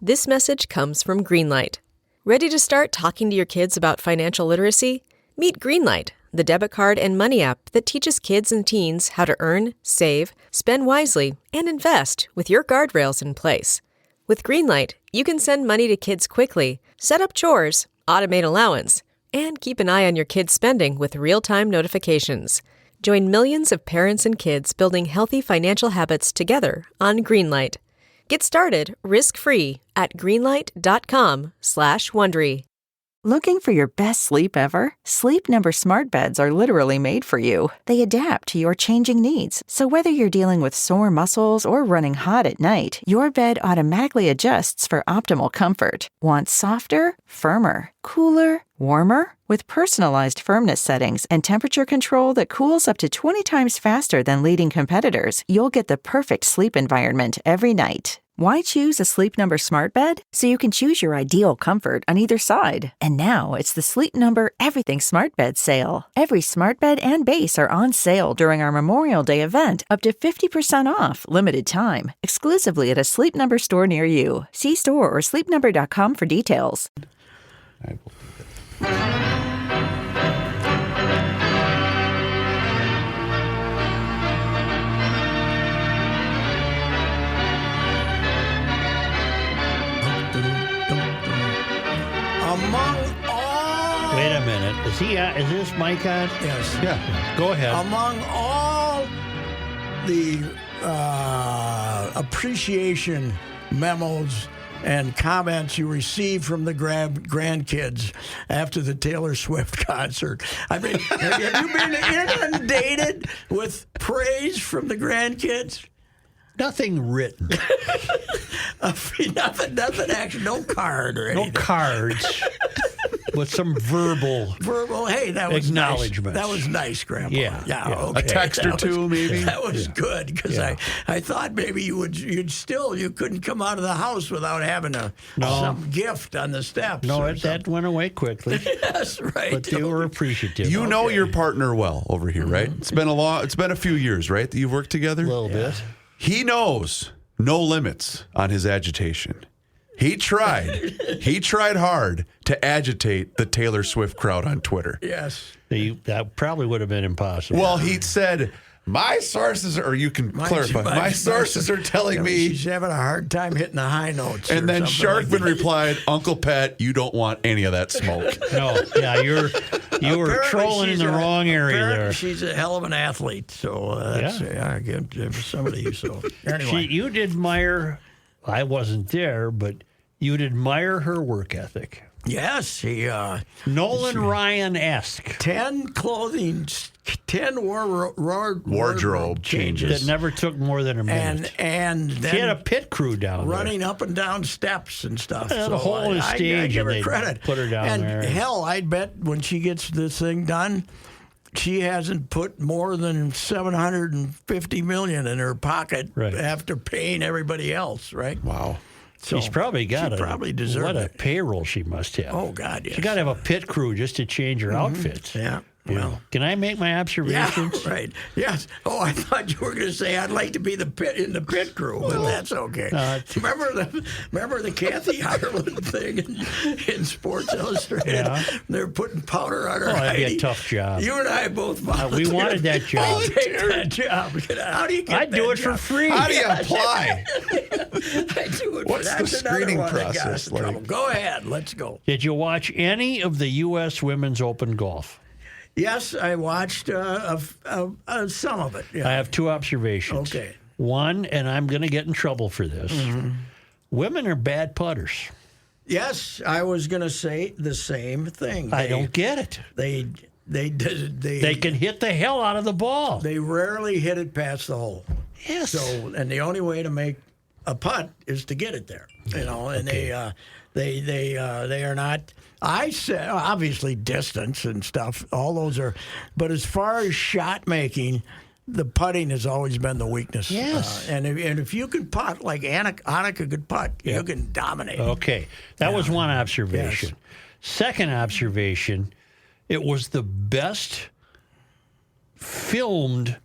This message comes from Greenlight. Ready to start talking to your kids about financial literacy? Meet Greenlight, the debit card and money app that teaches kids and teens how to earn, save, spend wisely, and invest with your guardrails in place. With Greenlight, you can send money to kids quickly, set up chores, automate allowance, and keep an eye on your kids' spending with real-time notifications. Join millions of parents and kids building healthy financial habits together on Greenlight. Get started risk-free at greenlight.com/Wondery. Looking for your best sleep ever? Sleep Number smart beds are literally made for you. They adapt to your changing needs. So whether you're dealing with sore muscles or running hot at night, your bed automatically adjusts for optimal comfort. Want softer, firmer, cooler, warmer? With personalized firmness settings and temperature control that cools up to 20 times faster than leading competitors, you'll get the perfect sleep environment every night. Why choose a Sleep Number smart bed? So you can choose your ideal comfort on either side. And now it's the Sleep Number Everything Smart Bed sale. Every smart bed and base are on sale during our Memorial Day event, up to 50% off, limited time, exclusively at a Sleep Number store near you. See store or sleepnumber.com for details. I will do it. Among all... Wait a minute. Is this mic on? Yes. Yeah. Go ahead. Among all the appreciation memos and comments you received from the grandkids after the Taylor Swift concert, I mean, have you been inundated with praise from the grandkids? Nothing written. Nothing actually, no card or anything. No cards. With some verbal hey, that was acknowledgement. Nice. That was nice, Grandpa. Yeah. Okay. A text or two, maybe. That was good because I thought maybe you couldn't come out of the house without having some gift on the steps. No, that went away quickly. Yes, right. But they were appreciative. You know your partner well over here, right? It's been a few years, right, that you've worked together? A little bit. He knows no limits on his agitation. He tried hard to agitate the Taylor Swift crowd on Twitter. Yes. That probably would have been impossible. Well, he said, my sources, or you can clarify, my sources are telling me. She's having a hard time hitting the high notes. And then Sharkman replied, Uncle Pat, you don't want any of that smoke. No, you were trolling in the wrong area there. She's a hell of an athlete, so that's good for somebody. So anyway, you'd admire. I wasn't there, but you'd admire her work ethic. Yes, Nolan Ryan-esque. 10 wardrobe changes that never took more than a minute. And then she had a pit crew down running there. up and down steps and stuff. So the whole stage, I give her and credit. Put her down there. And hell, I'd bet when she gets this thing done, she hasn't put more than $750 million in her pocket after paying everybody else. Right? Wow. So she's probably got deserved what a payroll she must have. Oh God, yes. She got to have a pit crew just to change her outfits. Yeah. Well, can I make my observations? Yeah, right. Yes. Oh, I thought you were going to say I'd like to be in the pit crew, but that's okay. Remember the Kathy Ireland thing in Sports Illustrated? Yeah. They're putting powder on her. That'd be a tough job. You and I both we wanted that job. I'll take that job. How do you get I'd do it for free. How do you apply? I do it. What's the screening process like? Go ahead. Let's go. Did you watch any of the U.S. Women's Open golf? Yes, I watched some of it. Yeah. I have two observations. Okay. One, and I'm going to get in trouble for this. Women are bad putters. Yes, I was going to say the same thing. I don't get it. They can hit the hell out of the ball. They rarely hit it past the hole. Yes. So, and the only way to make a putt is to get it there. And they are not. I said obviously distance and stuff. All those are, but as far as shot making, the putting has always been the weakness. Yes. And if you can putt like Annika could putt, you can dominate. Okay, that was one observation. Yes. Second observation, it was the best filmed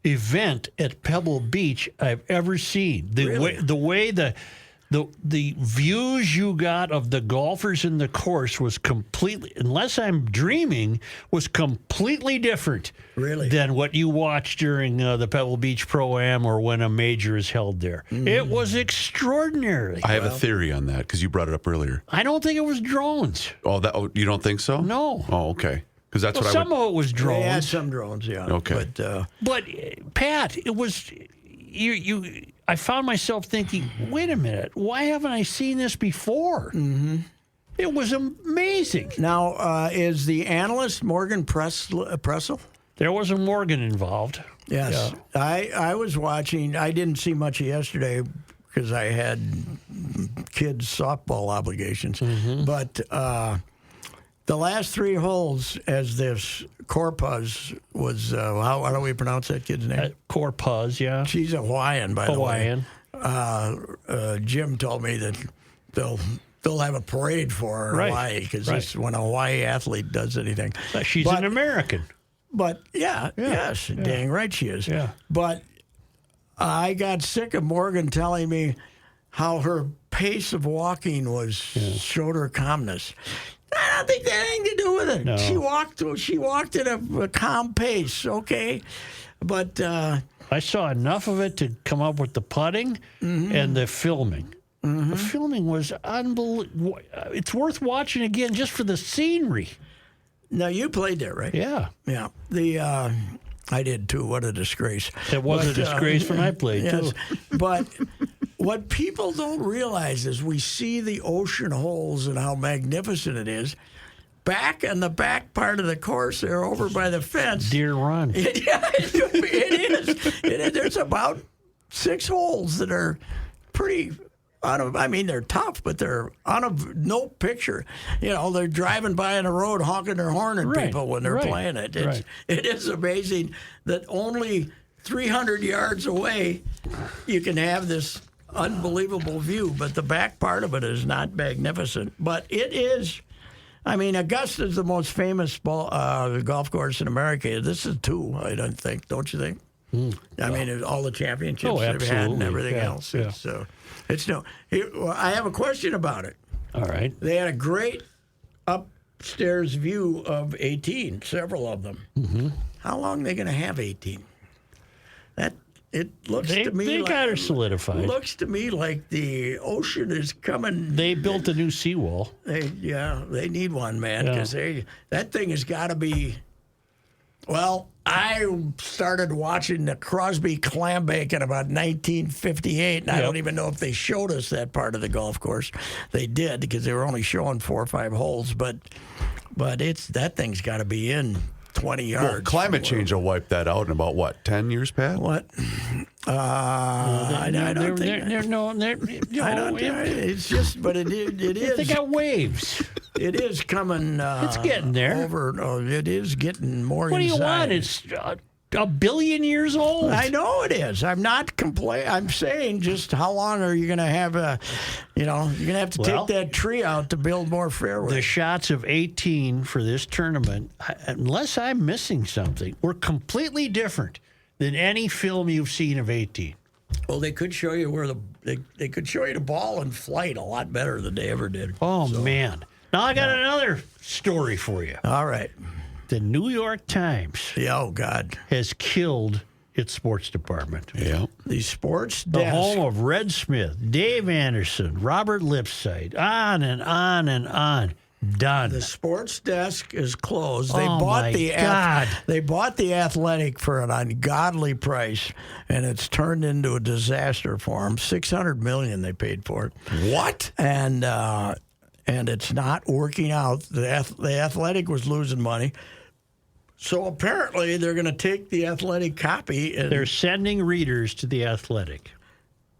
event at Pebble Beach I've ever seen. The way The views you got of the golfers in the course was completely, unless I'm dreaming, was completely different Really? than what you watch during the Pebble Beach Pro-Am or when a major is held there. It was extraordinary. I have a theory on that because you brought it up earlier. I don't think it was drones. Oh, you don't think so? No. Oh, okay. Because that's what I Some would. of it was drones. They had some drones, yeah. Okay. But Pat, it was you. I found myself thinking, wait a minute, why haven't I seen this before? Mm-hmm. It was amazing. Now, is the analyst Morgan Pressel? There was a Morgan involved. Yes. Yeah. I was watching. I didn't see much yesterday because I had kids' softball obligations. Mm-hmm. But the last 3 holes, as this Corpus was, how do we pronounce that kid's name? Corpus, yeah. She's a Hawaiian, by Hawaiian. the way. Jim told me that they'll have a parade for her in Right. Hawaii because Right. when a Hawaii athlete does anything. She's an American. But yes, dang right she is. Yeah. But I got sick of Morgan telling me how her pace of walking showed her calmness. I don't think that had anything to do with it. No. She walked at a calm pace, okay? But I saw enough of it to come up with the putting and the filming. The filming was unbelievable. It's worth watching again just for the scenery. now you played there, right? Yeah. Yeah. I did too. What a disgrace. It was a disgrace when I played, Yes. too. But what people don't realize is we see the ocean holes and how magnificent it is. Back on the back part of the course there over by the fence. Deer Run. Yeah, it is. There's about 6 holes that are pretty they're tough, but they're out of no picture. You know, they're driving by on the road honking their horn at Right, people when they're right, playing it. right. It is amazing that only 300 yards away you can have this unbelievable view, but the back part of it is not magnificent. But it is. I mean, Augusta is the most famous golf course in America. This is too, I don't think. Don't you think? I mean, all the championships they've had and absolutely. everything Yeah, else. yeah. It's no. I have a question about it. All right. They had a great upstairs view of 18, several of them. Mm-hmm. How long are they going to have 18? It looks to me They like got her solidified. looks to me like the ocean is coming. They built a new seawall. They need one, man, because that thing has got to be. Well, I started watching the Crosby Clambake in about 1958, and I don't even know if they showed us that part of the golf course. They did because they were only showing 4 or 5 holes, but that thing's got to be in 20 yards. Well, climate change will wipe that out in about 10 years, Pat? What? I don't think. It's just, but it is. They got waves. It is coming. It's getting there. It is getting more. What do you inside. want? It's a billion years old. I know it is. I'm not complaining. I'm saying just how long are you going to have you're going to have to take that tree out to build more fairways. The shots of 18 for this tournament, unless I'm missing something, were completely different than any film you've seen of 18. Well, they could show you where they could show you the ball in flight a lot better than they ever did. Oh, man. Now I got another story for you. All right. The New York Times Yeah, oh, God. has killed its sports department. Yeah. The sports The desk. home of Red Smith, Dave Anderson, Robert Lipsyte, on and on and on. Done. The sports desk is closed. They Oh, bought my the God. They bought the Athletic for an ungodly price, and it's turned into a disaster for them. $600 million they paid for it. What? And it's not working out. The Athletic was losing money. So apparently they're going to take the Athletic copy and They're sending readers to the Athletic.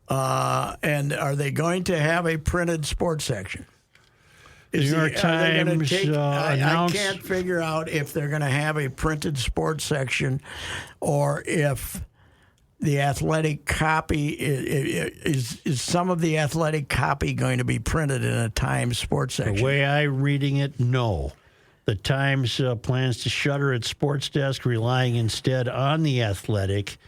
and are they going to have a printed sports section? New York Times I announced. can't figure out if they're going to have a printed sports section or if the Athletic copy is some of the Athletic copy going to be printed in a Times sports section. The way I'm reading it, no. The Times plans to shutter its sports desk, relying instead on the Athletic,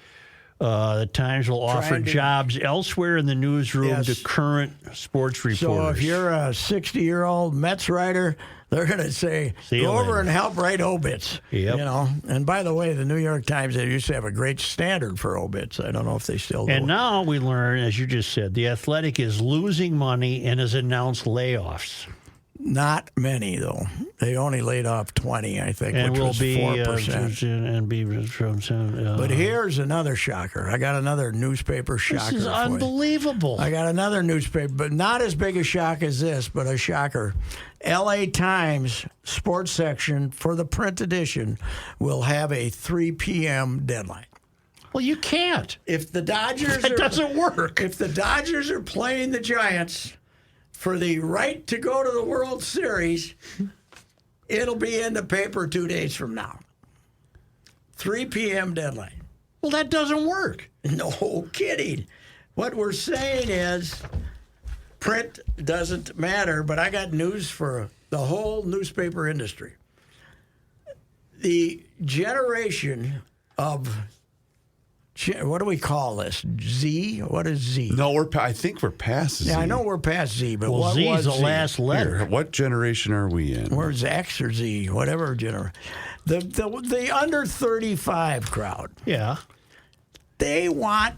The Times will offer jobs elsewhere in the newsroom to current sports reporters. So if you're a 60-year-old Mets writer, they're going to say, go over and help write obits. Yep. You know. And by the way, the New York Times, they used to have a great standard for obits. I don't know if they still do. And now we learn, as you just said, The Athletic is losing money and has announced layoffs. Not many, though. They only laid off 20, I think, and which was 4%. But here's another shocker. I got another newspaper shocker. This is unbelievable. I got another newspaper, but not as big a shock as this, but a shocker. L.A. Times sports section for the print edition will have a 3 p.m. deadline. Well, you can't. If the Dodgers That doesn't work. If the Dodgers are playing the Giants for the right to go to the World Series, it'll be in the paper 2 days from now. 3 p.m. deadline. Well, that doesn't work. No kidding. What we're saying is print doesn't matter, but I got news for the whole newspaper industry. The generation of, what do we call this? Z? What is Z? No, I think we're past Z. Yeah, I know we're past Z, but what Z was is the Z? last letter. Here, what generation are we in? Where's X or Z? Whatever generation. The under 35 crowd. Yeah. They want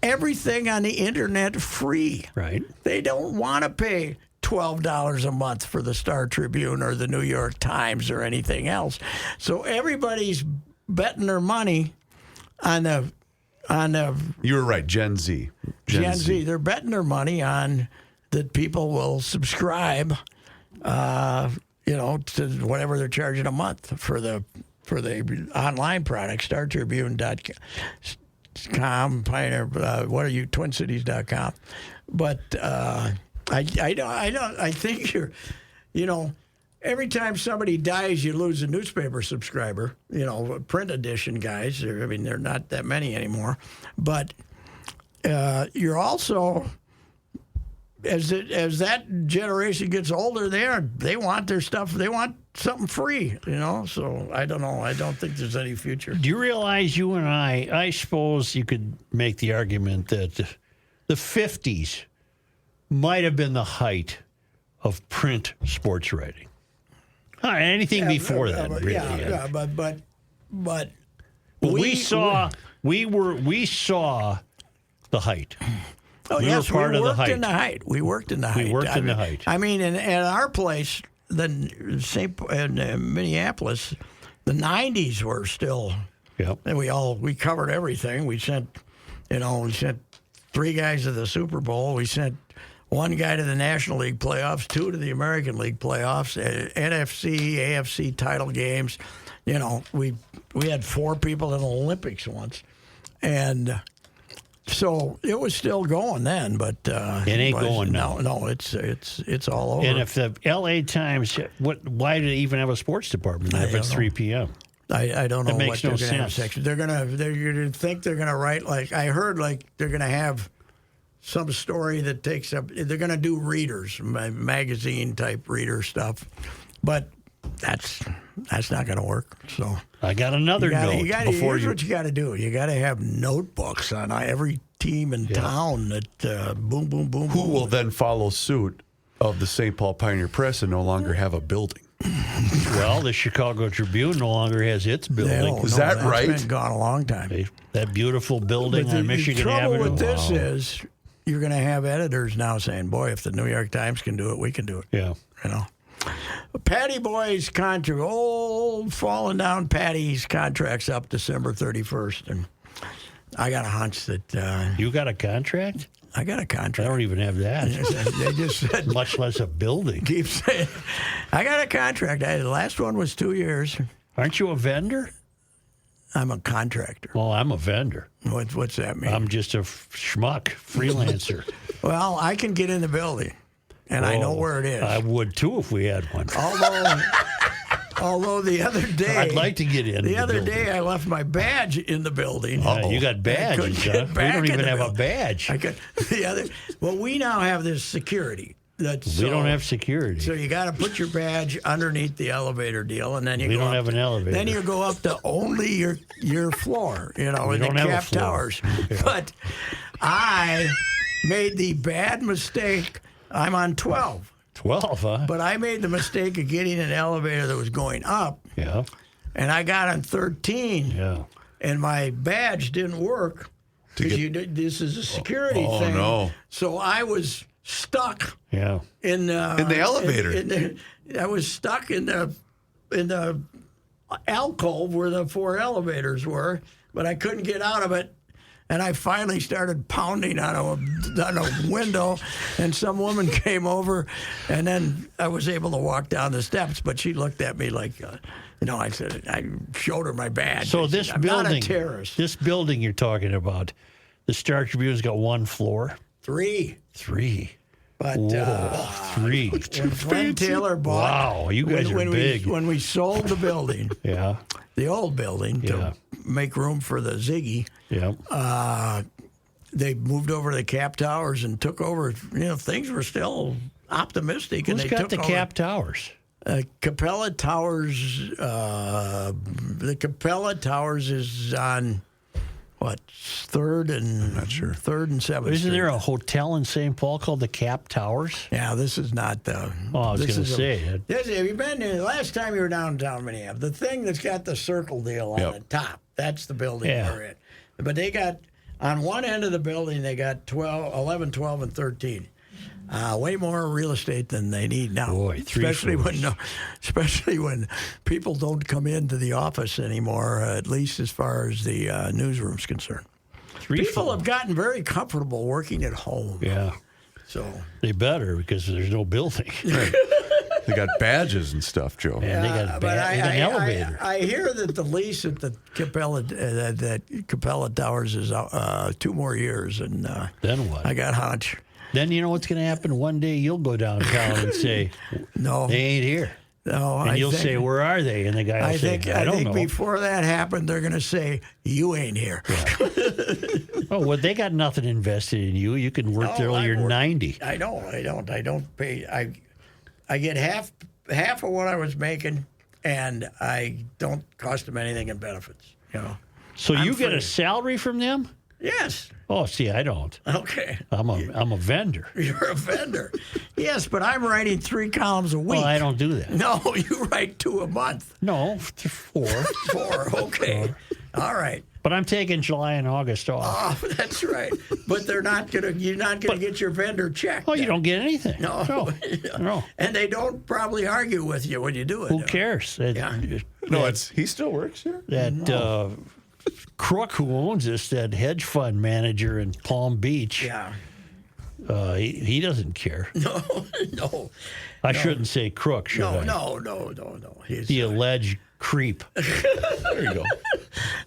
everything on the internet free. Right. They don't want to pay $12 a month for the Star Tribune or the New York Times or anything else. So everybody's betting their money on the You were right, Gen Z. Gen Z. They're betting their money on that people will subscribe, to whatever they're charging a month for the online product, StarTribune.com, Pioneer. What are you? TwinCities.com. But I think every time somebody dies, you lose a newspaper subscriber. Print edition guys. They're not that many anymore. But you're also, as that generation gets older, they want their stuff. They want something free. So I don't know. I don't think there's any future. Do you realize you and I suppose you could make the argument that the 50s might have been the height of print sports writing. Anything before that, really. But we saw the height. Oh, we were part of the height. We worked in the height. I mean, at our place, in Minneapolis, the 90s were still. Yep. And we covered everything. We sent 3 guys to the Super Bowl. We sent 1 guy to the National League playoffs, 2 to the American League playoffs, NFC, AFC title games. We had 4 people in the Olympics once, and so it was still going then. But it ain't going now. No, it's all over. And if the L.A. Times, why do they even have a sports department if it's 3 p.m.? I don't know. That makes no sense. They're gonna think they're gonna write I heard they're gonna have some story that takes up. They're going to do readers, magazine type reader stuff, but that's not going to work. So I got another note. Here's what you got to do. You got to have notebooks on every team in town that boom, boom, boom. Who will then follow suit of the St. Paul Pioneer Press and no longer have a building? Well, the Chicago Tribune no longer has its building. Is that right? It's been gone a long time. That beautiful building on Michigan Avenue. The trouble with this is, you're going to have editors now saying, boy, if the New York Times can do it, we can do it. Yeah. Patty Boy's contract, falling down Patty's contract's up December 31st. And I got a hunch that... you got a contract? I got a contract. I don't even have that. They just said... Much less a building. Keep saying, I got a contract. The last one was 2 years. Aren't you a vendor? I'm a contractor. Well, I'm a vendor. What's that mean? I'm just a schmuck freelancer. Well, I can get in the building, and I know where it is. I would, too, if we had one. Although the other day... I'd like to get in the other day, I left my badge in the building. You got badges, huh? We don't even have a badge. Well, we now have this security. We don't have security. So you got to put your badge underneath the elevator deal, and then you We go don't up have an elevator. Then you go up to only your floor, in the don't have a cap floor. towers. Yeah. But I made the bad mistake. I'm on 12, 12, huh? but I made the mistake of getting an elevator that was going up, Yeah. and I got on 13, Yeah. and my badge didn't work because this is a security thing. no. So I was stuck. Yeah. In the elevator. I was stuck in the alcove where the 4 elevators were, but I couldn't get out of it. And I finally started pounding on a window, and some woman came over, and then I was able to walk down the steps. But she looked at me like, I said, I showed her my badge. So I said, this I'm building, not a terrorist. this building you're talking about, the Star Tribune's got 1 floor. 3. 3. But Whoa, 3. when Glenn Taylor bought, Wow, you guys are big. When we sold the building, Yeah. the old building, to make room for the Ziggy, Yeah. they moved over to the Cap Towers and took over. Things were still optimistic. Who's and they got took the Cap Towers? Capella Towers. The Capella Towers is on what, 3rd and I'm not sure. 3rd and 7th. Isn't there Street. a hotel in St. Paul called the Cap Towers? Yeah, this is not the. Oh, I was this going to is say. Have you been there? Last time you were downtown Minneapolis, the thing that's got the circle deal on the top, that's the building Yeah. we're in. But they got, on one end of the building, they got 11, 12, and 13. Way more real estate than they need now. Boy, 3 especially when people don't come into the office anymore, at least as far as the newsroom's concerned. 3 People floors. have gotten very comfortable working at home. Yeah. So They better because there's no building. They got badges and stuff, Joe. And they got, but they got an elevator. I hear that the lease at the Capella Towers is 2 more years, and Then what? I got hunch. Then you know what's going to happen? One day you'll go downtown and say, No, they ain't here. no. And you'll say, where are they? And the guy will I say, think I don't know. before that happened, they're going to say you ain't here. Oh, well, they got nothing invested in you. You can work No, till I you're work- 90. I don't pay. I get half of what I was making, and I don't cost them anything in benefits. So I'm you get a free. salary from them? Yes. Oh, see, I don't. Okay. I'm a vendor. You're a vendor. Yes, but I'm writing 3 columns a week. Well, I don't do that. No, you write 2 a month. No, 4. 4. Okay. All right. But I'm taking July and August off. Oh, that's right. But you're not gonna get your vendor check. Oh, you then. don't get anything. No. No. And they don't probably argue with you when you do it. Who cares? Yeah. No, he still works here. That crook who owns this, that hedge fund manager in Palm Beach, Yeah. he doesn't care. No. I shouldn't say crook, should I? No. He's, The alleged creep. There you go.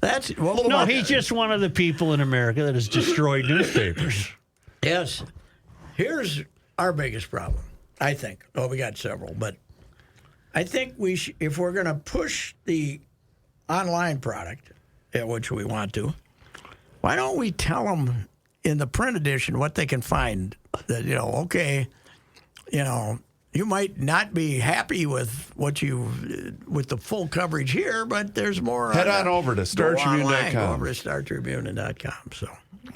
that's well, No, he's just one of the people in America that has destroyed newspapers. Yes. Here's our biggest problem, I think. Oh, we got several, but I think if we're going to push the online product, which we want to, why don't we tell them in the print edition what they can find? That, you might not be happy with with the full coverage here, but there's more. Head on over to Go online, StarTribune.com. Go over to StarTribune.com. So,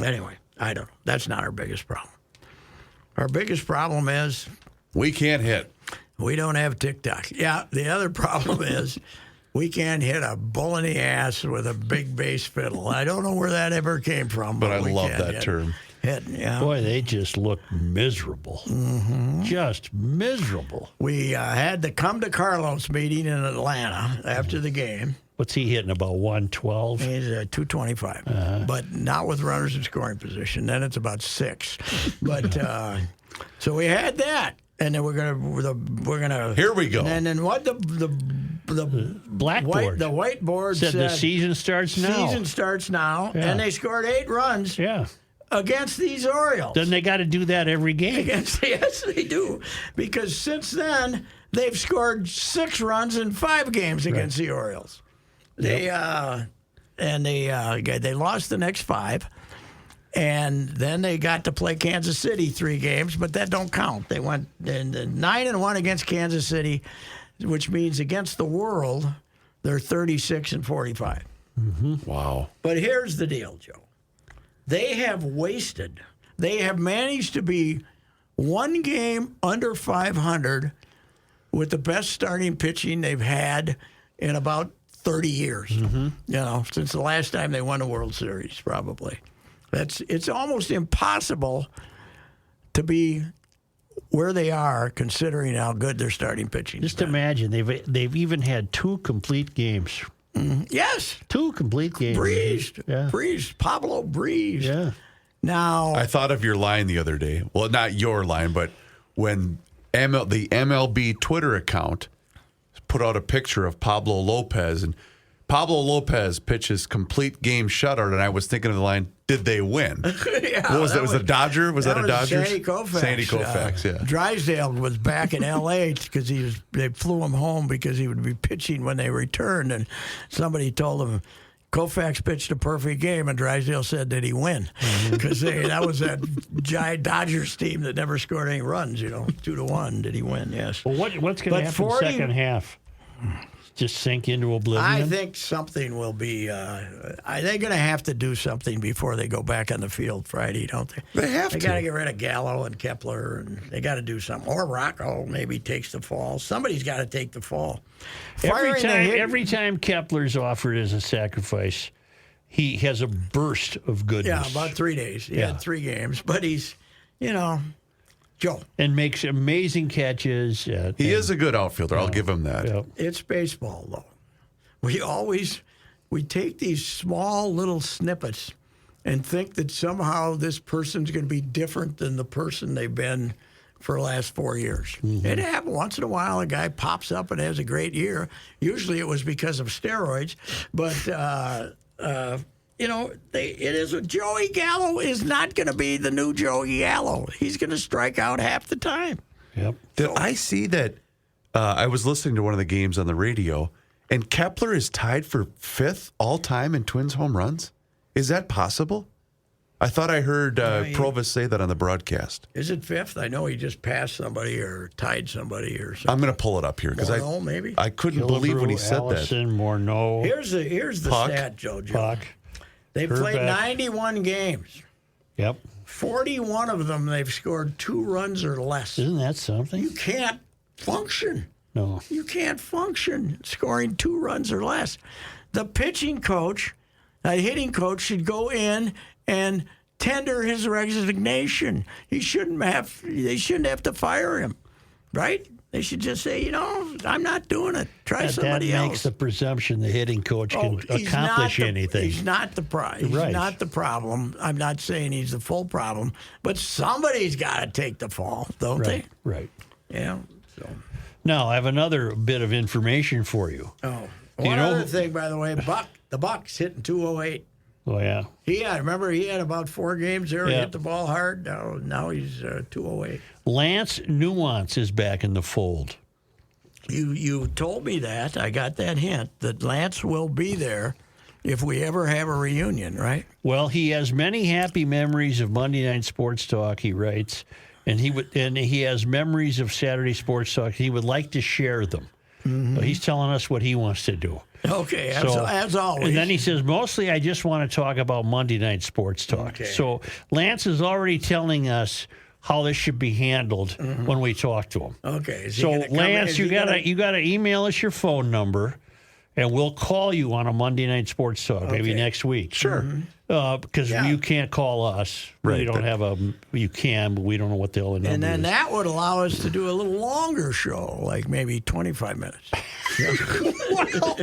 anyway, I don't know. That's not our biggest problem. Our biggest problem is We can't hit. we don't have TikTok. Yeah, the other problem is we can't hit a bull in the ass with a big bass fiddle. I don't know where that ever came from, But I we love can't that hit- term. Yeah. Boy, they just look miserable. Mm-hmm. Just miserable. We had the Come to Carlos meeting in Atlanta after the game. What's he hitting, about 112? He's 225, but not with runners in scoring position. Then it's about 6. But so we had that, and then we're gonna Here we go. And then what the Blackboard. the whiteboard said the season starts now. Season starts now, Yeah. and they scored 8 runs Yeah. against these Orioles. Then they got to do that every game. Yes, they do. Because since then, they've scored 6 runs in 5 games against the Orioles. They lost the next 5, And then they got to play Kansas City 3 games, but that don't count. They went 9-1 against Kansas City, which means against the world, they're 36-45. Wow. But here's the deal, Joe. They have managed to be 1 game under 500 with the best starting pitching they've had in about 30 years. Since the last time they won a World Series, probably. It's almost impossible to be where they are, considering how good their starting pitching is. Just imagine they've even had 2 complete games. Yes. 2 complete games. Breezed. Pablo breezed. Yeah. Now, I thought of your line the other day. Well, not your line, but when the MLB Twitter account put out a picture of Pablo Lopez, and Pablo Lopez pitches complete game shutout, and I was thinking of the line, did they win? What was that? Was it a Dodger? Was that a Dodger? Sandy Koufax. Sandy Koufax, yeah. Drysdale was back in L.A. because they flew him home because he would be pitching when they returned, and somebody told him Koufax pitched a perfect game, and Drysdale said, did he win? Because that was that giant Dodgers team that never scored any runs, 2-1. Did he win? Yes. Well, what's going to happen second half? Just sink into oblivion? I think something will be. They're going to have to do something before they go back on the field Friday, don't they? They have to. They got to get rid of Gallo and Kepler, and they got to do something. Or Rocco maybe takes the fall. Somebody's got to take the fall. Every time Kepler's offered as a sacrifice, he has a burst of goodness. Yeah, about 3 days. He had 3 games, but he's, Joe. And makes amazing catches. He is a good outfielder. I'll give him that. Yeah. It's baseball, though. We take these small little snippets and think that somehow this person's going to be different than the person they've been for the last 4 years. It happens once in a while. A guy pops up and has a great year. Usually it was because of steroids, but Joey Gallo is not going to be the new Joey Gallo. He's going to strike out half the time. Yep. Did I see that? I was listening to one of the games on the radio, and Kepler is tied for 5th all time in Twins home runs. Is that possible? I thought I heard Provis say that on the broadcast. Is it 5th? I know he just passed somebody or tied somebody or something. I'm going to pull it up here because maybe. I couldn't believe when he said Allison, that. Morneau. Here's the Puck. stat, Joe. Puck. They played Herbeck. 91 games. Yep. 41 of them, they've scored 2 runs or less. Isn't that something? You can't function. No. You can't function scoring 2 runs or less. The pitching coach, a hitting coach, should go in and tender his resignation. They shouldn't have to fire him, right? They should just say, I'm not doing it. Try somebody else. That makes the presumption the hitting coach can accomplish anything. He's not the problem. I'm not saying he's the full problem, but somebody's got to take the fall, don't they? Right. Yeah. So. Now, I have another bit of information for you. Oh. One other thing, by the way, the Buck's hitting 208. Oh, yeah. He had about 4 games there. He hit the ball hard. Now he's 208. Lance Nuance is back in the fold. You told me that. I got that hint that Lance will be there if we ever have a reunion, right? Well, he has many happy memories of Monday Night Sports Talk, he writes, and he has memories of Saturday Sports Talk. He would like to share them. Mm-hmm. He's telling us what he wants to do. Okay, as always. And then he says, mostly I just want to talk about Monday Night Sports Talk. Okay. So Lance is already telling us how this should be handled when we talk to him. Okay. So Lance, you gotta email us your phone number, and we'll call you on a Monday Night Sports Talk maybe next week. Sure. Because you can't call us. Right, We don't have a. You can, but we don't know what the hell the number And then is. that would allow us to do a little longer show, like maybe 25 minutes. Well,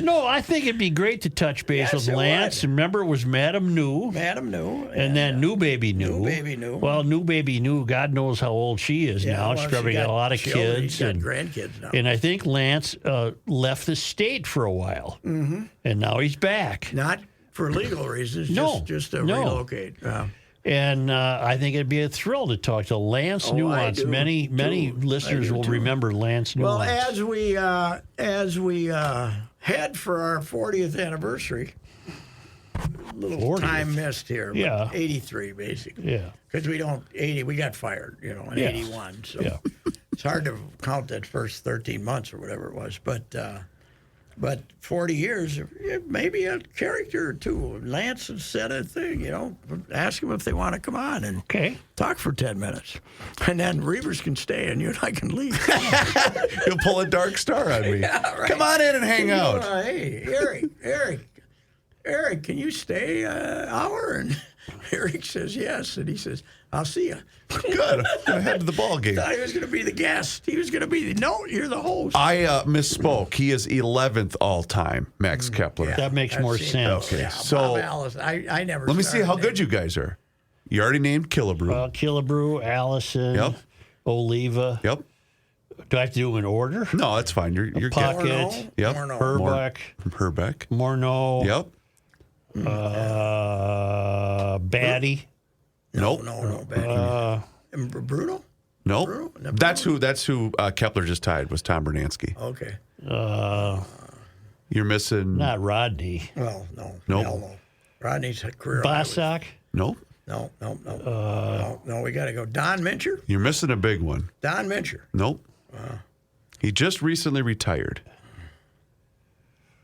no, I think it'd be great to touch base Yes, with it Lance. would. Remember, it was Madam New. Madam New. And then New Baby New. New Baby New. Well, New Baby New, God knows how old she is now. She's probably got a lot of kids. She's got grandkids now. And I think Lance left the state for a while. Mm-hmm. And now he's back. Not for legal reasons, just to relocate. And I think it'd be a thrill to talk to Lance Nuance. I do, Many listeners will remember Lance Nuance. Well, as we head for our 40th anniversary, little 40th. time missed here. But Yeah. 83 basically. Yeah. Because we got fired, in Yeah. 81. So Yeah. it's hard to count that first 13 months or whatever it was. But 40 years, maybe a character or two. Lance has said a thing, ask them if they want to come on and Okay. talk for 10 minutes. And then Reavers can stay and you and I can leave. You'll pull a dark star on me. Yeah, right. Come on in and hang out. Hey, Eric, can you stay an hour? And Eric says yes. And he says, I'll see you. Good. I'm going to head to the ball game. Thought he was going to be the guest. He was going to be no, you're the host. I misspoke. He is 11th all time, Max Kepler. Yeah. That makes I've more seen sense. Okay. Yeah, So- Bob Allison. I never. Let me see how started good you guys are. You already named Killebrew. Killebrew, Allison, Yep. Oliva. Yep. Do I have to do them in order? No, that's fine. You're good. Pocket. Morneau. Yep. Morneau. Herbeck, Herbeck. Morneau, Yep. Batty. Nope. No, bad. And Bruno? Nope. Bruno? That's who Kepler just tied was Tom Bernansky. Okay. You're missing. Not Rodney. Well, no. Nope. Hell no. Rodney's career. Bossack. Nope. No. No, we got to go. Don Mincher? You're missing a big one. Don Mincher. Nope. He just recently retired.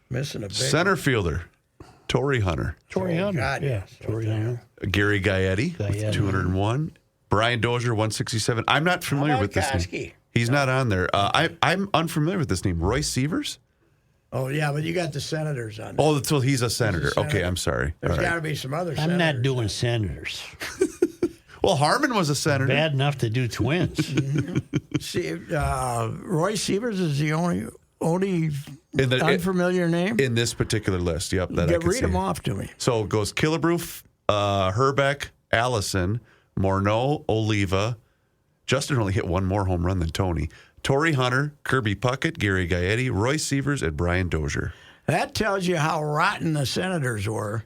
Missing a big Center fielder, Torrey Hunter. Torrey Hunter. God, yeah. yes. Torrey Hunter. Gary Gaetti, Gaetti. 201. Brian Dozier, 167. I'm not familiar about with this Koski? name. He's not on there. I'm unfamiliar with this name. Roy Sievers? Oh, yeah, but you got the Senators on there. Oh, so he's a senator. senator. Okay, I'm sorry. There's All got right. to be some other I'm Senators. not doing Senators. Well, Harmon was a senator. Bad enough to do Twins. See, Roy Sievers is the only In the- unfamiliar name. In this particular list, yep. That I can Read see. them off to me. So it goes Killebrew, Herbeck, Allison, Morneau, Oliva. Justin only hit one more home run than Tony. Torrey Hunter, Kirby Puckett, Gary Gaetti, Roy Sievers, and Brian Dozier. That tells you how rotten the Senators were,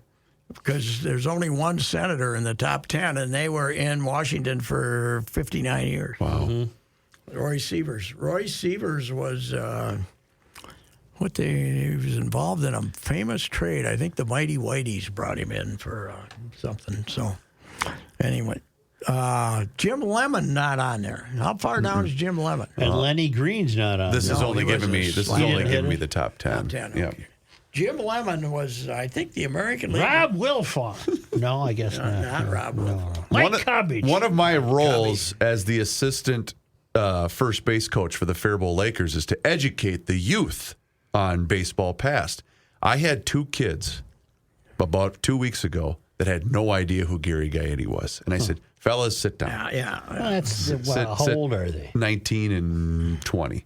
because there's only one senator in the top 10, and they were in Washington for 59 years. Wow. Roy Sievers. Roy Sievers was he was involved in a famous trade. I think the Mighty Whiteys brought him in for something. So anyway, Jim Lemon not on there. How far down is Jim Lemon? And Lenny Green's not on. This is No, only he giving was a me. This is slot only hitter. giving me the top 10. Top 10. Yeah. Okay. Jim Lemon was, I think, the American League. Rob Wilfong. No, I guess not. Not Rob Wilfong. Mike Cubbage. One of my roles as the assistant first base coach for the Faribault Lakers is to educate the youth on baseball past. I had two kids about 2 weeks ago that had no idea who Gary Gaetti was. And I said, fellas, sit down. Yeah. That's, how sit. old are they? 19 and 20.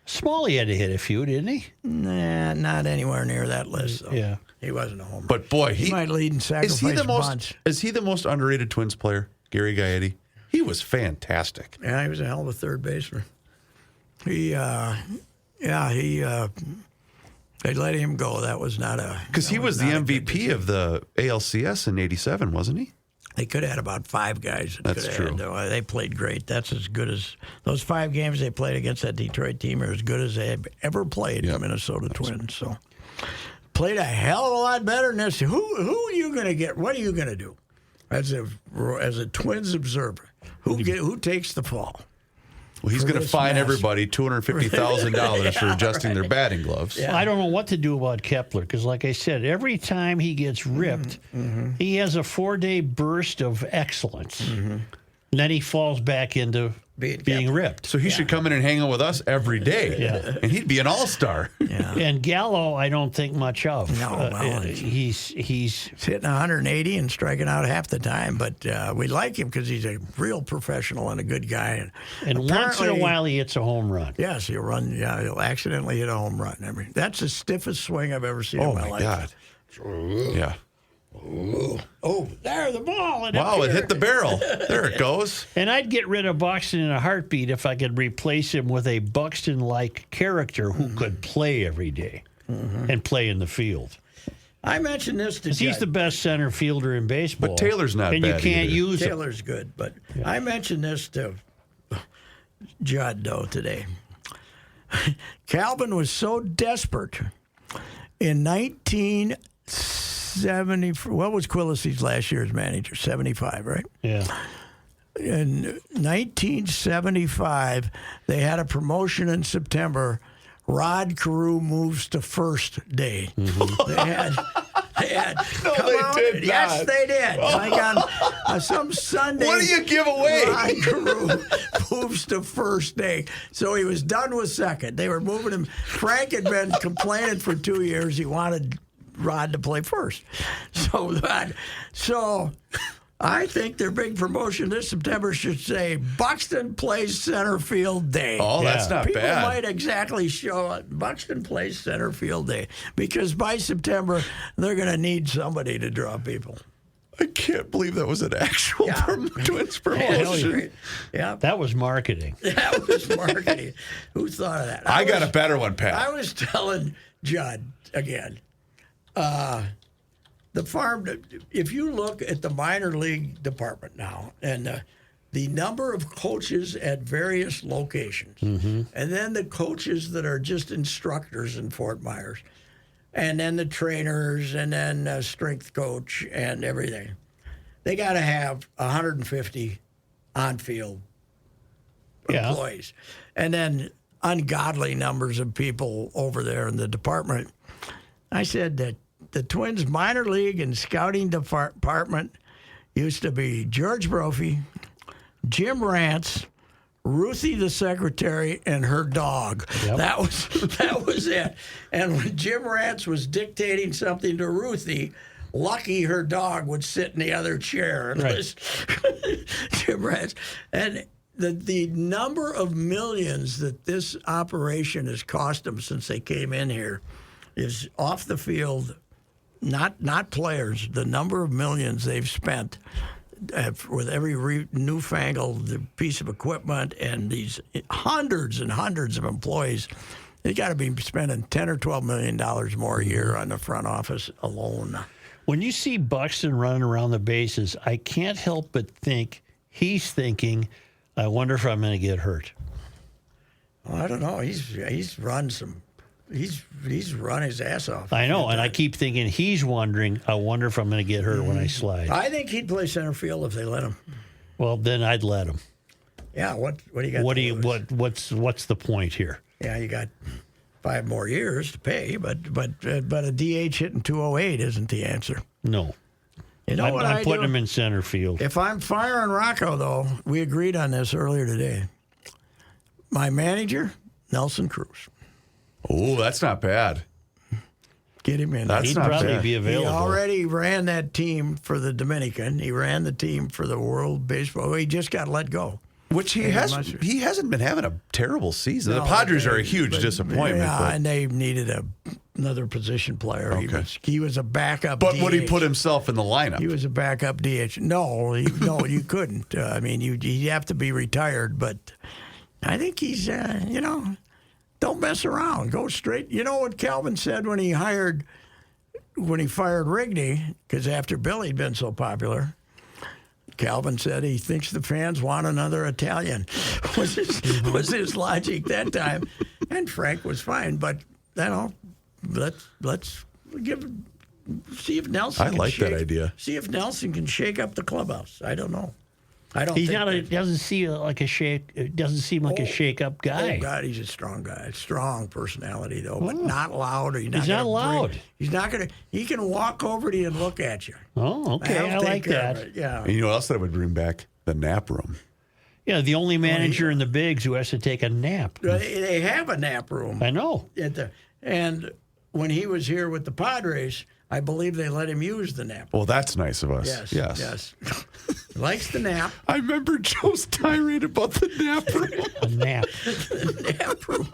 Smalley had to hit a few, didn't he? Nah, not anywhere near that list. Though. Yeah. He wasn't a homer. But boy, he might lead in sacrifice bunch. Is he the most underrated Twins player, Gary Gaetti? He was fantastic. Yeah, he was a hell of a third baseman. They let him go. That was not a... Because he was the MVP of the ALCS in '87, wasn't he? They could have had about five guys. That's true. They played great. That's as good as... Those 5 games they played against that Detroit team are as good as they have ever played, the Minnesota Twins. So, played a hell of a lot better than this. Who are you going to get? What are you going to do as a Twins observer? Who takes the fall? Well, he's For going to this fine mess. everybody $250,000 for adjusting their batting gloves. Yeah. I don't know what to do about Kepler because, like I said, every time he gets ripped, he has a 4-day burst of excellence. And then he falls back into being ripped. So he should come in and hang out with us every day. Yeah. And he'd be an all-star. And Gallo, I don't think much of. No, well, he's hitting 180 and striking out half the time, but we like him because he's a real professional and a good guy. and once in a apparently- while he hits a home run. Yes, he'll run. Yeah, he'll accidentally hit a home run. That's the stiffest swing I've ever seen Oh, in my my life. God. Yeah. Oh, there, the ball. And Wow, it hit the barrel. There it goes. And I'd get rid of Buxton in a heartbeat if I could replace him with a Buxton-like character who could play every day and play in the field. I mentioned this to 'Cause he's Judd. the best center fielder in baseball. But Taylor's not and bad you can't either. use him. Taylor's good, but I mentioned this to Judd, though, today. Calvin was so desperate in 19 70. What was Quillisi's last year's manager? 75, right? Yeah. In 1975, they had a promotion in September. Rod Carew moves to first day. Mm-hmm. They had No, they did Yes, not. they did. Like on some Sunday. What do you give away? Rod Carew moves to first day. So he was done with second. They were moving him. Frank had been complaining for 2 years. He wanted Rod to play first. So I think their big promotion this September should say Buxton plays center field day. Oh, that's not People bad. might exactly show it. Buxton plays center field day because by September they're going to need somebody to draw people. I can't believe that was an actual Twins Yeah, promotion. yeah, That was marketing. that was marketing. Who thought of that? I got a better one, Pat. I was telling Judd again. The farm. If you look at the minor league department now, and the number of coaches at various locations, and then the coaches that are just instructors in Fort Myers, and then the trainers, and then strength coach, and everything, they got to have 150 on-field employees, and then ungodly numbers of people over there in the department. I said that the Twins minor league and scouting department used to be George Brophy, Jim Rance, Ruthie the secretary, and her dog. Yep. That was it. And when Jim Rance was dictating something to Ruthie, Lucky, her dog, would sit in the other chair and listen. Jim Rance. And the number of millions that this operation has cost them since they came in here is off the field. Not players. The number of millions they've spent with every newfangled piece of equipment and these hundreds and hundreds of employees, they got to be spending $10 or $12 million more a year on the front office alone. When you see Buxton running around the bases, I can't help but think he's thinking, I wonder if I'm going to get hurt. Well, I don't know. He's run some. He's run his ass off. I know, and I keep thinking he's wondering, I wonder if I'm going to get hurt when I slide. I think he'd play center field if they let him. Well, then I'd let him. Yeah. What do you got? What to do you lose? what's the point here? Yeah, you got 5 more years to pay, but a DH hitting 208 isn't the answer. No. You know what I'm I putting do? him in center field. If I'm firing Rocco, though, we agreed on this earlier today. My manager, Nelson Cruz. Oh, that's not bad. Get him in. That's He'd not probably bad. be He available. already ran that team for the Dominican. He ran the team for the World Baseball. He just got let go. Which he hasn't been having a terrible season. No, the Padres are a they- huge but- disappointment. Yeah, but and they needed another position player. Okay. He was a backup. but would he DH. put himself in the lineup? He was a backup DH. No, you couldn't. I mean, you'd have to be retired. But I think he's, don't mess around. Go straight. You know what Calvin said when he fired Rigney, because after Billy had been so popular, Calvin said he thinks the fans want another Italian. was his logic that time, and Frank was fine. But let's see if Nelson. I can like that shake- idea. See if Nelson can shake up the clubhouse. I don't know. I don't. He's think not. that- Doesn't seem like a shake. It doesn't seem like a shake-up guy. Oh God, he's a strong guy. Strong personality though, but not loud. Or he's not gonna loud. He's not gonna. He can walk over to you and look at you. Oh, okay. He'll I take like care of that. it, yeah. And you know what else that I would bring back? The nap room. Yeah, the only manager in the bigs who has to take a nap. They have a nap room. I know. And when he was here with the Padres, I believe they let him use the nap. Well, that's nice of us. Yes. Likes the nap. I remember Joe's tirade about the nap room. A nap. Nap room.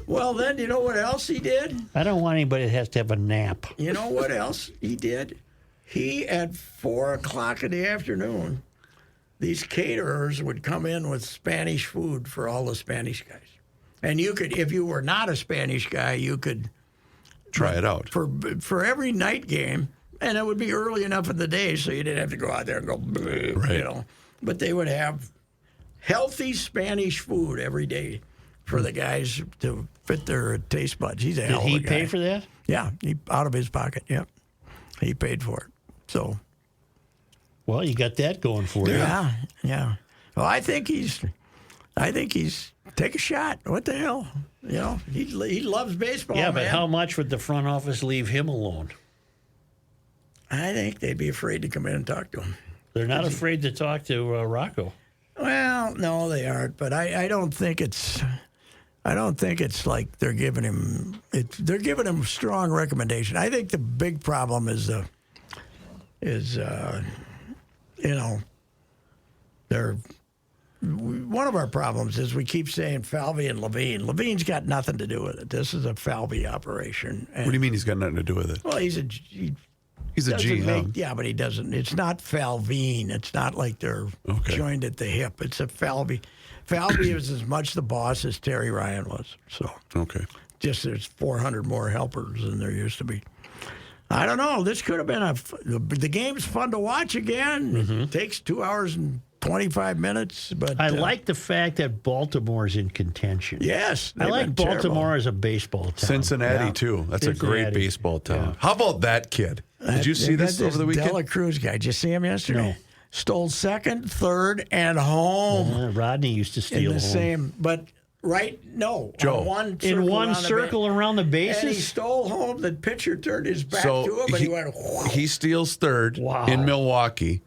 Well, then, you know what else he did? I don't want anybody that has to have a nap. You know what else he did? He, at 4 o'clock in the afternoon, these caterers would come in with Spanish food for all the Spanish guys. And you could, if you were not a Spanish guy, you could Try it out. for every night game, and it would be early enough in the day so you didn't have to go out there and go, Right. But they would have healthy Spanish food every day for the guys to fit their taste buds. He's a Did hell of he a guy. pay for that? Yeah, out of his pocket. Yeah. He paid for it. So, Well, you got that going for you. yeah. Well, I think he's take a shot. What the hell? He loves baseball. Yeah, but man. how much would the front office leave him alone? I think they'd be afraid to come in and talk to him. They're not afraid to talk to Rocco. Well, no, they aren't. But I don't think it's. I don't think it's like they're giving him. They're giving him strong recommendation. I think the big problem is they're. One of our problems is we keep saying Falvey and Levine. Levine's got nothing to do with it. This is a Falvey operation. And, What do you mean he's got nothing to do with it? well, he's a doesn't GM. GM. Yeah, but he doesn't. It's not Falvine. It's not like they're joined at the hip. It's a Falvey. Falvey is as much the boss as Terry Ryan was. So Okay. just there's 400 more helpers than there used to be. I don't know. This could have been the game's fun to watch again. It takes 2 hours and 25 minutes. But I like the fact that Baltimore's in contention. Yes, I they've like been Baltimore terrible. as a baseball town. Cincinnati, too. That's a great Cincinnati. baseball town. Yeah. How about that kid? Did you see They got this over the weekend? Dela Cruz guy. Did you see him yesterday? No. Stole second, third, and home Rodney used to in steal the home. same. But Joe. on one In circle one around the circle around the and he bases. stole home. The pitcher turned his back So to him, and he went. he steals third Wow. in Milwaukee.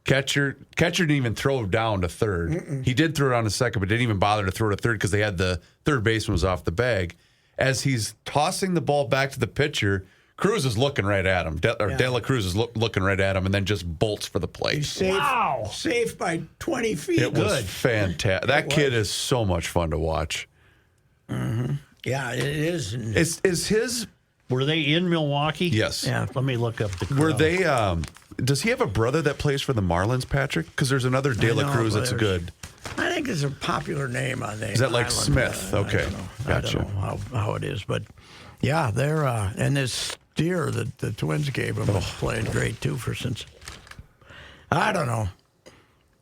Catcher didn't even throw down to third. He did throw it on to second, but didn't even bother to throw to third because they had the third baseman was off the bag. As he's tossing the ball back to the pitcher, Cruz is looking right at him. De La Cruz is looking right at him and then just bolts for the plate. Safe by 20 feet. It was Good. fantastic. That kid is so much fun to watch. Yeah, it is. And Is his? Were they in Milwaukee? Yes. Yeah. Let me look up the crowd. Were they? Does he have a brother that plays for the Marlins, Patrick? Because there's another De La know, Cruz but that's there's- good. I think there's a popular name on the Is that like island. Smith? Okay. I don't know. Gotcha. I don't know how it is, but yeah, they're and this steer that the Twins gave him was playing great too since. I don't know.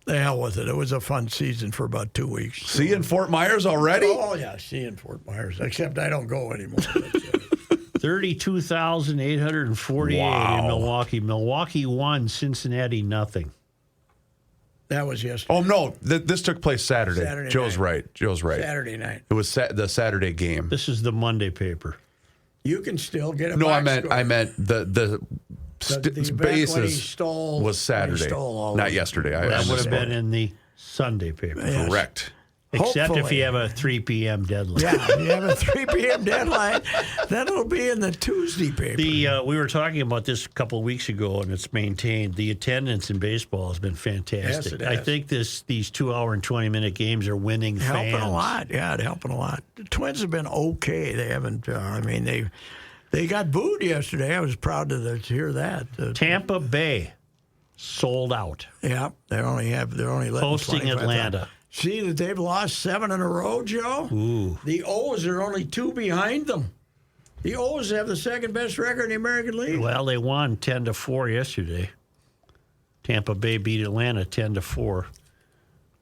The hell with it. It was a fun season for about 2 weeks. See you in Fort Myers already? Oh yeah, see in Fort Myers. Except I don't go anymore. But, 32,848 in Milwaukee. Milwaukee won, Cincinnati nothing. that was yesterday. Oh no, this took place Saturday. Saturday Joe's night. right. Joe's right. Saturday night. It was the Saturday game. This is the Monday paper. You can still get a No, box I score. meant the event when bases he stole- was when he Saturday, stole all not of it. yesterday. I That would have misspoke. been in the Sunday paper. Yes. Correct. Except if Hopefully. you have a 3 p.m. deadline. Yeah, you have a 3 p.m. deadline. Then it'll be in the Tuesday paper. We were talking about this a couple of weeks ago, and it's maintained. The attendance in baseball has been fantastic. Yes, it I has. think these 2 hour and 20-minute games are winning helping fans. a lot. Yeah, they're helping a lot. The Twins have been okay. They haven't. They got booed yesterday. I was proud to hear that. Tampa Bay sold out, Yeah, they're only letting hosting 25,000. Atlanta. See that they've lost 7 in a row, Joe. Ooh. The O's are only 2 behind them. The O's have the second best record in the American League. Well, they won 10-4 yesterday. Tampa Bay beat Atlanta 10-4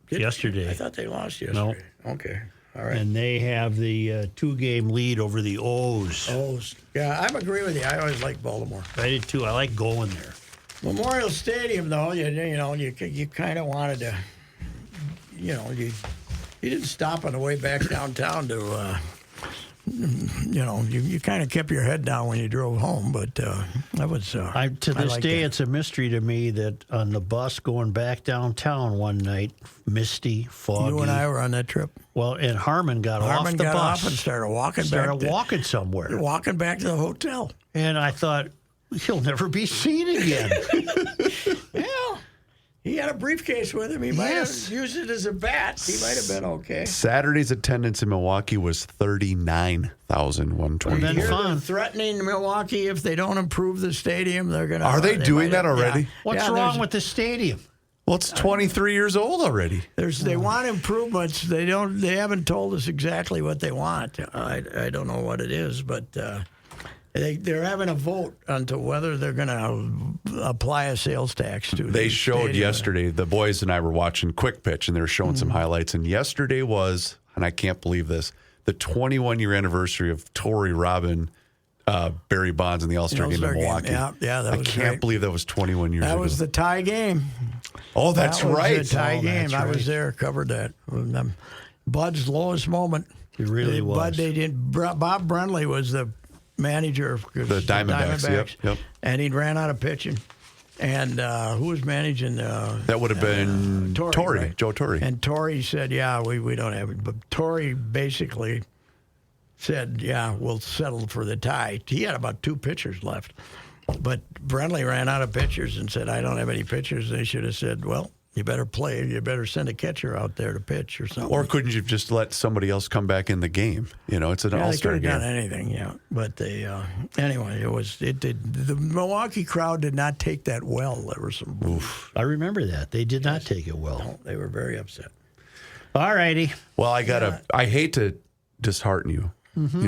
yesterday. I thought they lost yesterday. No. Okay. All right. And they have the 2-game lead over the O's. O's. Yeah, I agree with you. I always like Baltimore. I did too. I like going there. Memorial Stadium, though, you kind of wanted to, you didn't stop on the way back downtown to, you kind of kept your head down when you drove home, but that was. To I this like day, that. it's a mystery to me that on the bus going back downtown one night, misty, foggy. You and I were on that trip. Well, and Harmon got off the got bus. off and started walking walking somewhere. walking back to the hotel. And I thought, he'll never be seen again. Well, he had a briefcase with him. He might have used it as a bat. He might have been okay. Saturday's attendance in Milwaukee was 39,120. Then Here fun. they're threatening Milwaukee if they don't improve the stadium, they're going to. Are they doing that already? What's wrong with the stadium? Well, it's 23 years old already. They want improvements. They don't. They haven't told us exactly what they want. I don't know what it is, but they're having a vote onto whether they're going to apply a sales tax to. They the showed stadium. yesterday, the boys and I were watching Quick Pitch, and they were showing some highlights. And yesterday was, and I can't believe this, the 21-year anniversary of Torrey Robin Barry Bonds in the All-Star game in Milwaukee. Yeah, that was I can't believe that was 21 years ago. That was the tie game. Oh, that's right. That was the tie game. that's I was right. there, covered that. Bud's lowest moment. It really was. Bud, Bob Brenly was the manager of The Diamondbacks. Yep. And he'd ran out of pitching. And who was managing? That would have been Torrey, right? Joe Torre. And Torrey said, "Yeah, we don't have it." But Torrey basically said, "Yeah, we'll settle for the tie." He had about 2 pitchers left, but Brenly ran out of pitchers and said, "I don't have any pitchers." They should have said, "Well, you better play. You better send a catcher out there to pitch or something." Or couldn't you just let somebody else come back in the game? It's an All-Star they game. could have done anything, yeah. But they anyway, the Milwaukee crowd did not take that well. There were some. Oof. I remember that. They did not take it well. No, they were very upset. All righty. Well, I hate to dishearten you.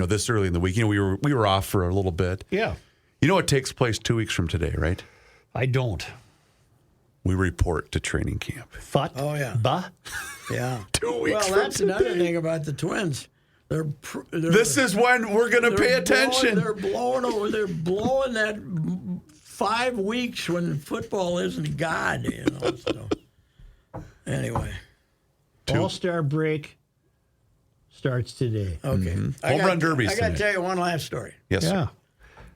This early in the week. We were off for a little bit. Yeah. You know what takes place 2 weeks from today, right? I don't. We report to training camp. Thought. Oh, yeah. Bah. Yeah. 2 weeks Well, from that's another today. thing about the Twins. This is when we're going to pay attention. They're blowing over. They're blowing that 5 weeks when football isn't God. So. Anyway. All-Star break starts today. Okay. Home run derbies I got to tonight. tell you one last story. Yes, Yeah. sir.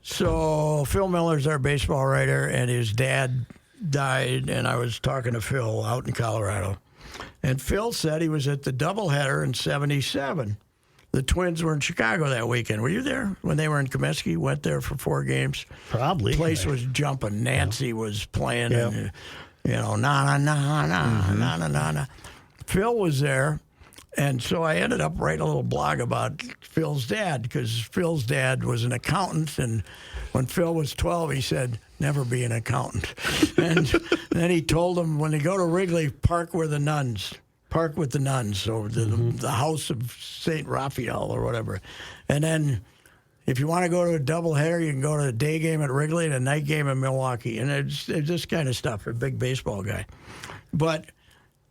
So Phil Miller's our baseball writer, and his dad died, and I was talking to Phil out in Colorado. And Phil said he was at the doubleheader in '77. The Twins were in Chicago that weekend. Were you there when they were in Comiskey? Went there for 4 games. Probably. The place was jumping. Nancy was playing, Yeah. and, na na na na na na na. Phil was there, and so I ended up writing a little blog about Phil's dad because Phil's dad was an accountant, and when Phil was 12, he said, "Never be an accountant." And then he told him, when they go to Wrigley, park with the nuns. Park with the nuns, or the house of St. Raphael or whatever. And then if you want to go to a doubleheader, you can go to a day game at Wrigley and a night game in Milwaukee. And it's this kind of stuff. A big baseball guy. But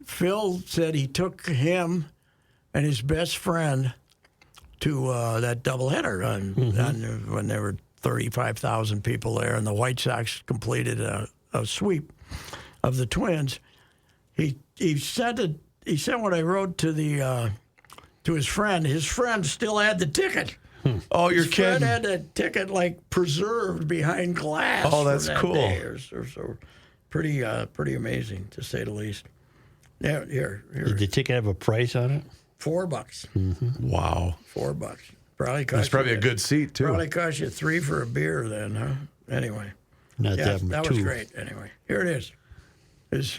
Phil said he took him and his best friend to that doubleheader when there were 35,000 people there, and the White Sox completed a sweep of the Twins. He sent what I wrote to his friend. His friend still had the ticket. Oh, you're His friend kidding. had the ticket preserved behind glass. Oh, that's for that cool. day so pretty amazing to say the least. Yeah, here. Did the ticket have a price on it? $4. Wow. $4. Probably cost. That's probably you a good seat, too. Probably cost you $3 for a beer then, huh? Anyway, Not yeah, that that two. was great. Anyway, here it is. There's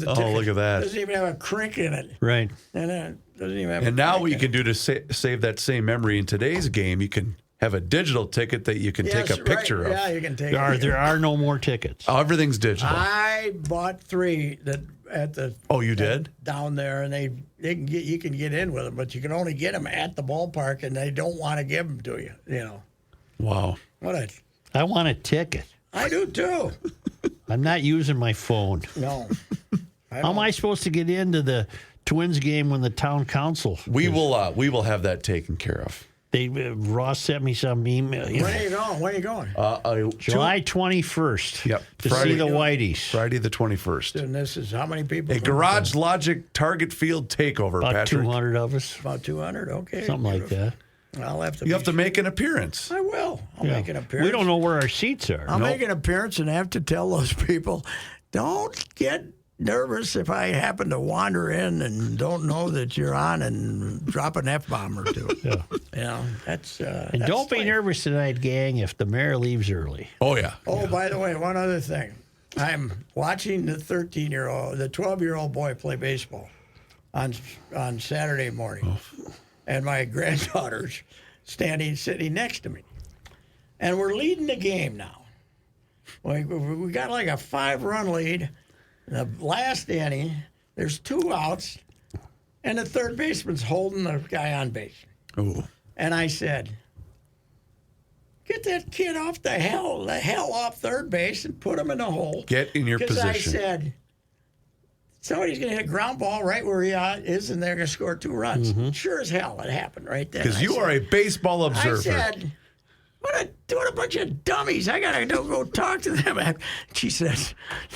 the ticket. Oh, look at that. Doesn't even have a crink in it, Right. and doesn't even have. And a now crink what you in can do to save that same memory in today's game, you can have a digital ticket that you can it. take Yes, a picture right. of. Yeah, you can take. There are no more tickets. Oh, everything's digital. I bought 3 that at the. Oh, you did? Down there, and you can get in with them, but you can only get them at the ballpark, and they don't want to give them to you. Wow. I want a ticket. I do too. I'm not using my phone. No. How am I supposed to get into the Twins game when the town council? We will have that taken care of. Ross sent me some email. When are you going? When are you going? July 21st. Yep. To Friday. see the Whiteys. Friday the 21st. And this is how many people? A Garage Logic Target Field takeover, About Patrick. 200 of us. About 200. Okay. Something like that. I'll have to. You have to make an appearance. I will. I'll Yeah. make an appearance. We don't know where our seats are. I'll make an appearance and have to tell those people, don't get nervous if I happen to wander in and don't know that you're on and drop an F-bomb or two. Yeah. That's. And don't be nervous tonight, gang, if the mayor leaves early. Oh, yeah. Oh, by the way, one other thing. I'm watching the 12-year-old boy play baseball on Saturday morning. And my granddaughter's sitting next to me. And we're leading the game now. We got like a 5-run lead. The last inning, there's 2 outs, and the third baseman's holding the guy on base. Ooh. And I said, get that kid off the hell off third base and put him in the hole. Get in your position. Because I said, somebody's going to hit a ground ball right where he is, and they're going to score 2 runs. Sure as hell it happened right there. Because you are a baseball observer. I said, What a bunch of dummies. I got to go talk to them. She says,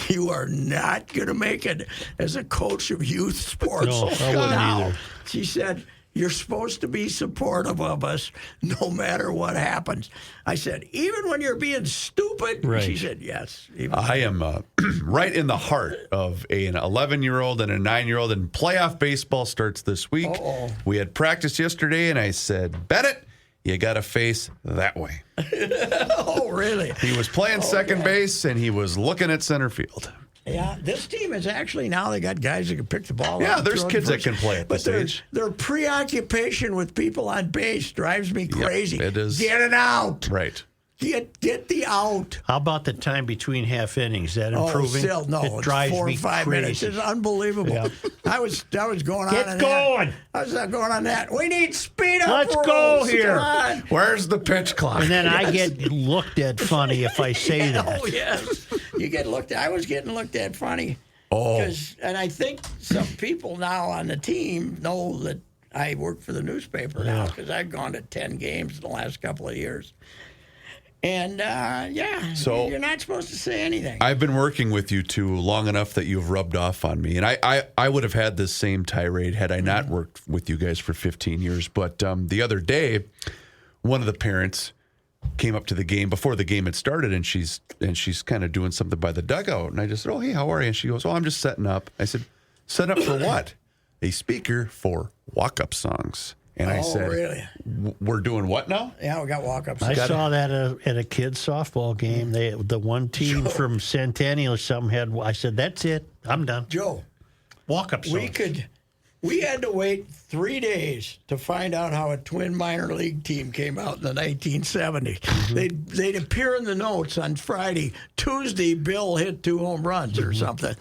you are not going to make it as a coach of youth sports. No, I wouldn't either. She said, you're supposed to be supportive of us no matter what happens. I said, even when you're being stupid? Right. She said, yes. I am right in the heart of an 11-year-old and a 9-year-old, and playoff baseball starts this week. Uh-oh. We had practice yesterday, and I said, Bennett, you got to face that way. Oh, really? He was playing second base, and he was looking at center field. Yeah, this team is actually now they got guys that can pick the ball up. Yeah, and there's throw it kids that first. can play at this age. Their preoccupation with people on base drives me crazy. it is. Get it out. Right. Get the out. How about the time between half innings? Is that Oh, improving? still no. It It's drives 4 me or 5 crazy. minutes. It's unbelievable. Yeah. I was going on. Get on going. That. I was going on that. We need speed up. Let's rules. go here. Come on. Where's the pitch clock? And then I get looked at funny if I say that. Oh yes, you get looked at. I was getting looked at funny. Oh. And I think some people now on the team know that I work for the newspaper now because I've gone to 10 games in the last couple of years. And, So- you're not supposed to say anything. I've been working with you two long enough that you've rubbed off on me. And I would have had this same tirade had I not worked with you guys for 15 years. But the other day, one of the parents came up to the game before the game had started, and she's kind of doing something by the dugout. And I just said, oh, hey, how are you? And she goes, oh, I'm just setting up. I said, set up for what? A speaker for walk-up songs. And I said, really? We're doing what now? Yeah, we got walk-ups. I saw that at a kid's softball game. The one team from Centennial or something had. I said, "That's it. I'm done." Joe, Walk up. we had to wait 3 days to find out how a twin minor league team came out in the 1970s. Mm-hmm. They'd appear in the notes on Friday. Tuesday, Bill hit 2 home runs or something.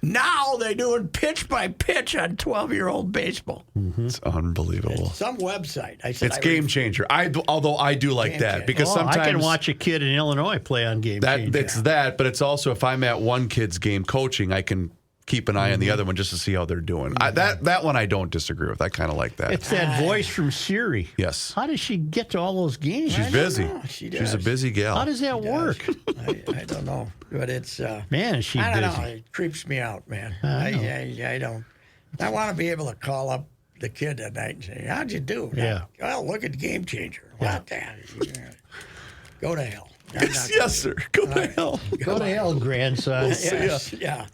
Now they're doing pitch by pitch on 12-year-old baseball. It's unbelievable. Some website. I said It's game changer. Although I do like Game that changer. because sometimes I can watch a kid in Illinois play on Game Changer. it's that, but it's also if I'm at one kid's game coaching, I can keep an eye on the other one just to see how they're doing. That one I don't disagree with. I kind of like that. It's that voice from Siri. Yes. How does she get to all those games? She's busy. know. She She's a does. busy gal. How does that work? I don't know, but it's Man, is she I don't busy. know. It creeps me out, man. I I don't. I want to be able to call up the kid at night and say, "How'd you do?" Yeah. Well, look at Game Changer. What the? Go to hell. I'm not Yes, sir. Go to hell. Go to hell, grandson. Yes, yeah.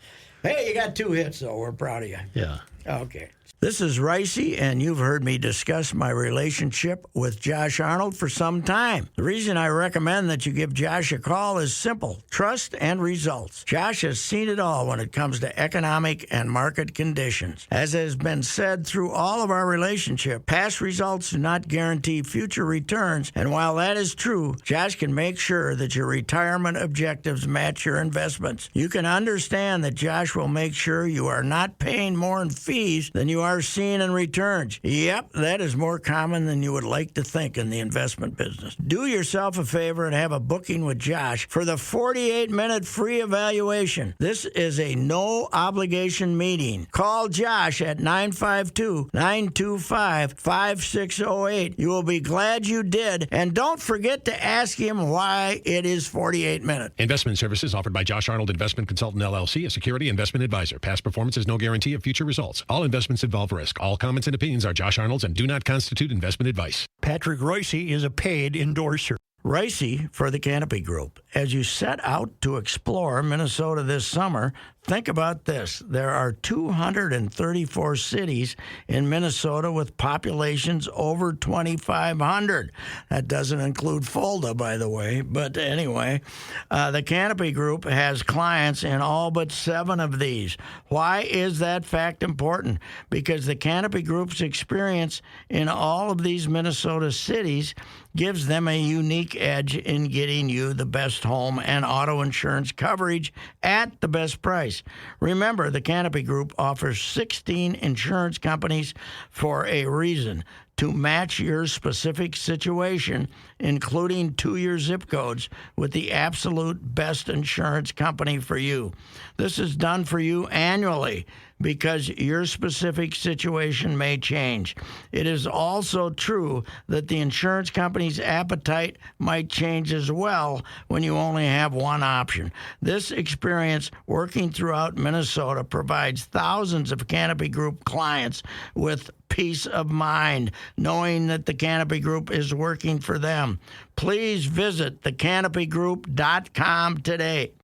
Hey, you got 2 hits, though. We're proud of you. Yeah. Okay. This is Ricey, and you've heard me discuss my relationship with Josh Arnold for some time. The reason I recommend that you give Josh a call is simple: trust and results. Josh has seen it all when it comes to economic and market conditions. As has been said through all of our relationship, past results do not guarantee future returns, and while that is true, Josh can make sure that your retirement objectives match your investments. You can understand that Josh will make sure you are not paying more in fees than you are seeing in returns. Yep, that is more common than you would like to think in the investment business. Do yourself a favor and have a booking with Josh for the 48-minute free evaluation. This is a no-obligation meeting. Call Josh at 952-925-5608. You will be glad you did, and don't forget to ask him why it is 48 minutes. Investment services offered by Josh Arnold Investment Consultant LLC, a security investment advisor. Past performance is no guarantee of future results. All investments involve risk. All comments and opinions are Josh Arnold's and do not constitute investment advice. Patrick Royce is a paid endorser. Ricey for the Canopy Group. As you set out to explore Minnesota this summer, think about this. There are 234 cities in Minnesota with populations over 2,500. That doesn't include Fulda, by the way. But anyway, the Canopy Group has clients in all but 7 of these. Why is that fact important? Because the Canopy Group's experience in all of these Minnesota cities gives them a unique edge in getting you the best home and auto insurance coverage at the best price. Remember, the Canopy Group offers 16 insurance companies for a reason: to match your specific situation, including 2-year zip codes, with the absolute best insurance company for you. This is done for you annually. because your specific situation may change. It is also true that the insurance company's appetite might change as well when you only have one option. This experience working throughout Minnesota provides thousands of Canopy Group clients with peace of mind, knowing that the Canopy Group is working for them. Please visit thecanopygroup.com today.